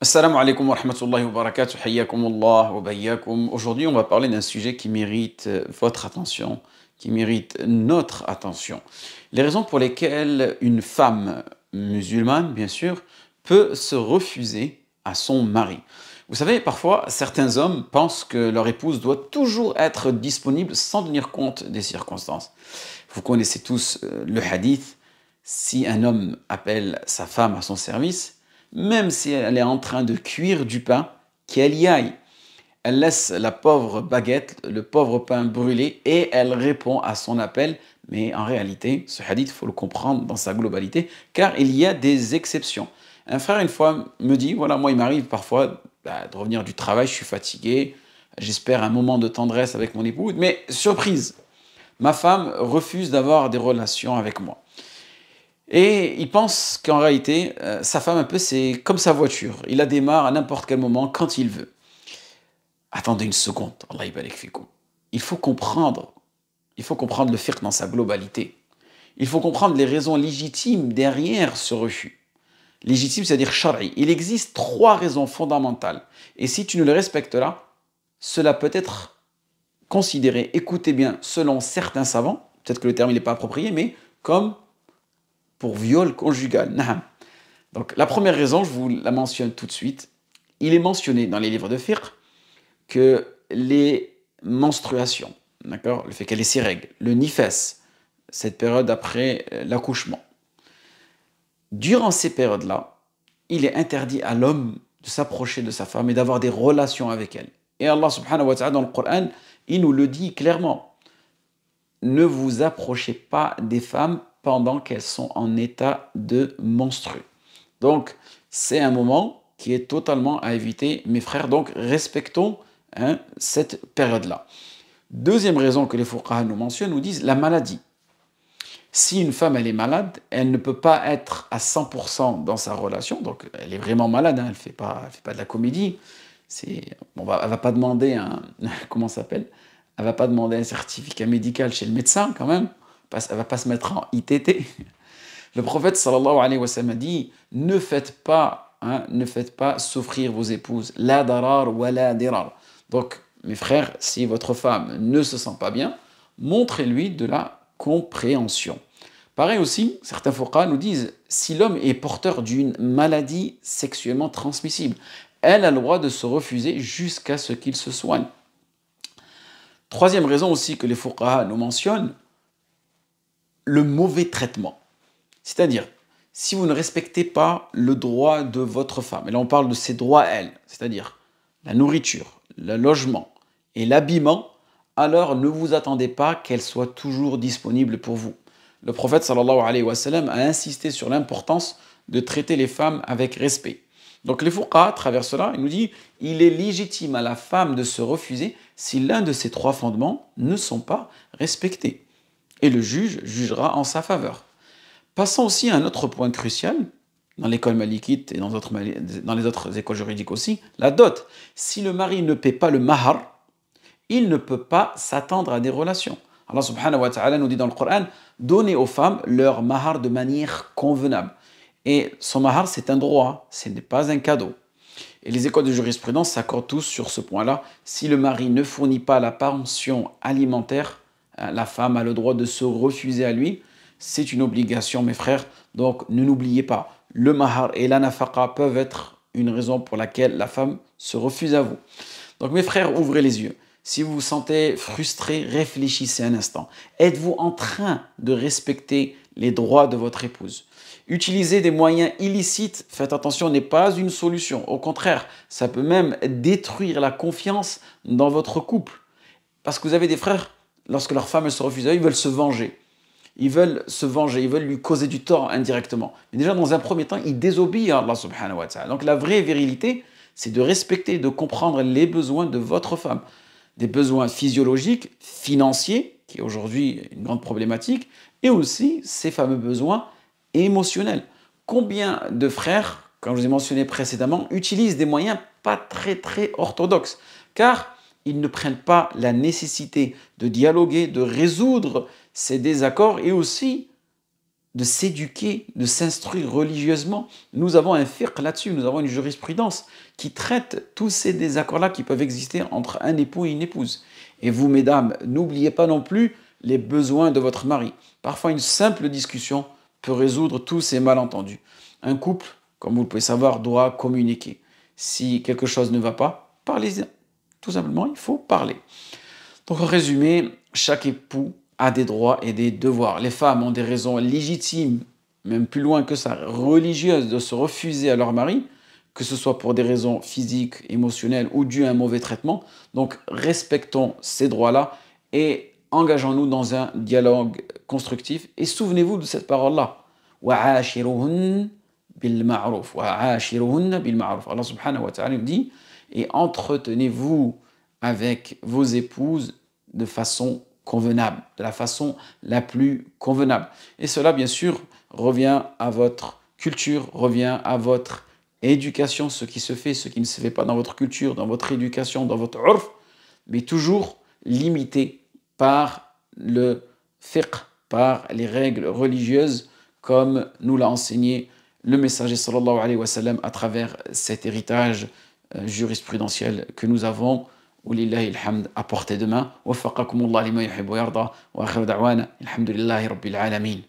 Assalamu alaikum wa rahmatullahi wa barakatuh, hayyakumullah wa bayyakum. Aujourd'hui, on va parler d'un sujet qui mérite votre attention, qui mérite notre attention. Les raisons pour lesquelles une femme musulmane, bien sûr, peut se refuser à son mari. Vous savez, parfois, certains hommes pensent que leur épouse doit toujours être disponible sans tenir compte des circonstances. Vous connaissez tous le hadith, si un homme appelle sa femme à son service, même si elle est en train de cuire du pain, qu'elle y aille. Elle laisse la pauvre baguette, le pauvre pain brûlé et elle répond à son appel. Mais en réalité, ce hadith, il faut le comprendre dans sa globalité, car il y a des exceptions. Un frère, une fois, me dit, voilà, moi, il m'arrive parfois de revenir du travail, je suis fatigué, j'espère un moment de tendresse avec mon épouse, mais surprise, ma femme refuse d'avoir des relations avec moi. Et il pense qu'en réalité, sa femme, un peu, c'est comme sa voiture. Il la démarre à n'importe quel moment, quand il veut. Attendez une seconde, Allah yabarak fikoum. Il faut comprendre le fiqh dans sa globalité. Il faut comprendre les raisons légitimes derrière ce refus. Légitime, c'est-à-dire shari. Il existe trois raisons fondamentales. Et si tu ne le respectes là, cela peut être considéré, écoutez bien, selon certains savants, peut-être que le terme n'est pas approprié, mais comme pour viol conjugal. Donc la première raison, je vous la mentionne tout de suite. Il est mentionné dans les livres de fiqh que les menstruations, d'accord, le fait qu'elle ait ses règles, le nifas, cette période après l'accouchement, durant ces périodes-là, il est interdit à l'homme de s'approcher de sa femme et d'avoir des relations avec elle. Et Allah subhanahu wa ta'ala dans le Coran, il nous le dit clairement. Ne vous approchez pas des femmes pendant qu'elles sont en état de menstruer. Donc, c'est un moment qui est totalement à éviter, mes frères. Donc, respectons cette période-là. Deuxième raison que les fuqaha nous mentionnent, nous disent la maladie. Si une femme, elle est malade, elle ne peut pas être à 100% dans sa relation. Donc, elle est vraiment malade, elle ne fait pas de la comédie. Elle ne va pas demander un... Comment ça s'appelle ? Elle ne va pas demander un certificat médical chez le médecin, quand même. Elle ne va pas se mettre en ITT. Le prophète sallallahu alayhi wa sallam a dit ne faites pas souffrir vos épouses. La darar wa la dirar. Donc, mes frères, si votre femme ne se sent pas bien, montrez-lui de la compréhension. Pareil aussi, certains fuqaha nous disent si l'homme est porteur d'une maladie sexuellement transmissible, elle a le droit de se refuser jusqu'à ce qu'il se soigne. Troisième raison aussi que les fuqaha nous mentionnent, le mauvais traitement. C'est-à-dire, si vous ne respectez pas le droit de votre femme, et là on parle de ses droits à elle, c'est-à-dire la nourriture, le logement et l'habillement, alors ne vous attendez pas qu'elle soit toujours disponible pour vous. Le prophète sallallahu alayhi wa sallam a insisté sur l'importance de traiter les femmes avec respect. Donc les fuqaha, à travers cela, il nous dit il est légitime à la femme de se refuser si l'un de ces trois fondements ne sont pas respectés. Et le juge jugera en sa faveur. Passons aussi à un autre point crucial, dans l'école malikite et dans les autres écoles juridiques aussi, la dot. Si le mari ne paie pas le mahar, il ne peut pas s'attendre à des relations. Allah subhanahu wa ta'ala nous dit dans le Coran, donnez aux femmes leur mahar de manière convenable. Et son mahar, c'est un droit, ce n'est pas un cadeau. Et les écoles de jurisprudence s'accordent tous sur ce point-là. Si le mari ne fournit pas la pension alimentaire, la femme a le droit de se refuser à lui. C'est une obligation, mes frères. Donc, ne l'oubliez pas. Le mahar et la nafaqa peuvent être une raison pour laquelle la femme se refuse à vous. Donc, mes frères, ouvrez les yeux. Si vous vous sentez frustré, réfléchissez un instant. Êtes-vous en train de respecter les droits de votre épouse ? Utiliser des moyens illicites, faites attention, n'est pas une solution. Au contraire, ça peut même détruire la confiance dans votre couple. Parce que vous avez des frères, lorsque leur femme se refuse à eux, ils veulent se venger. Ils veulent lui causer du tort indirectement. Mais déjà, dans un premier temps, ils désobéissent à Allah subhanahu wa ta'ala. Donc la vraie vérité, c'est de respecter, de comprendre les besoins de votre femme. Des besoins physiologiques, financiers, qui est aujourd'hui une grande problématique, et aussi ces fameux besoins émotionnels. Combien de frères, comme je vous ai mentionné précédemment, utilisent des moyens pas très orthodoxes, car ils ne prennent pas la nécessité de dialoguer, de résoudre ces désaccords et aussi de s'éduquer, de s'instruire religieusement. Nous avons un fiqh là-dessus, nous avons une jurisprudence qui traite tous ces désaccords-là qui peuvent exister entre un époux et une épouse. Et vous, mesdames, n'oubliez pas non plus les besoins de votre mari. Parfois, une simple discussion peut résoudre tous ces malentendus. Un couple, comme vous le pouvez savoir, doit communiquer. Si quelque chose ne va pas, parlez-en. Tout simplement, il faut parler. Donc, en résumé, chaque époux a des droits et des devoirs. Les femmes ont des raisons légitimes, même plus loin que ça, religieuses, de se refuser à leur mari, que ce soit pour des raisons physiques, émotionnelles ou dues à un mauvais traitement. Donc, respectons ces droits-là et engageons-nous dans un dialogue constructif. Et souvenez-vous de cette parole-là. وَعَاشِرُهُنَّ بِالْمَعْرُوفِ وَعَاشِرُهُنَّ بِالْمَعْرُوفِ. Allah subhanahu wa ta'ala nous dit, et entretenez-vous avec vos épouses de façon convenable, de la façon la plus convenable. Et cela, bien sûr, revient à votre culture, revient à votre éducation, ce qui se fait, ce qui ne se fait pas dans votre culture, dans votre éducation, dans votre urf, mais toujours limité par le fiqh, par les règles religieuses, comme nous l'a enseigné le messager sallallahu alayhi wa sallam à travers cet héritage jurisprudentiel que nous avons. ولله الحمد à portée de main. وفقكم الله لما يحب ويرضى وآخر دعوانا الحمد لله رب العالمين.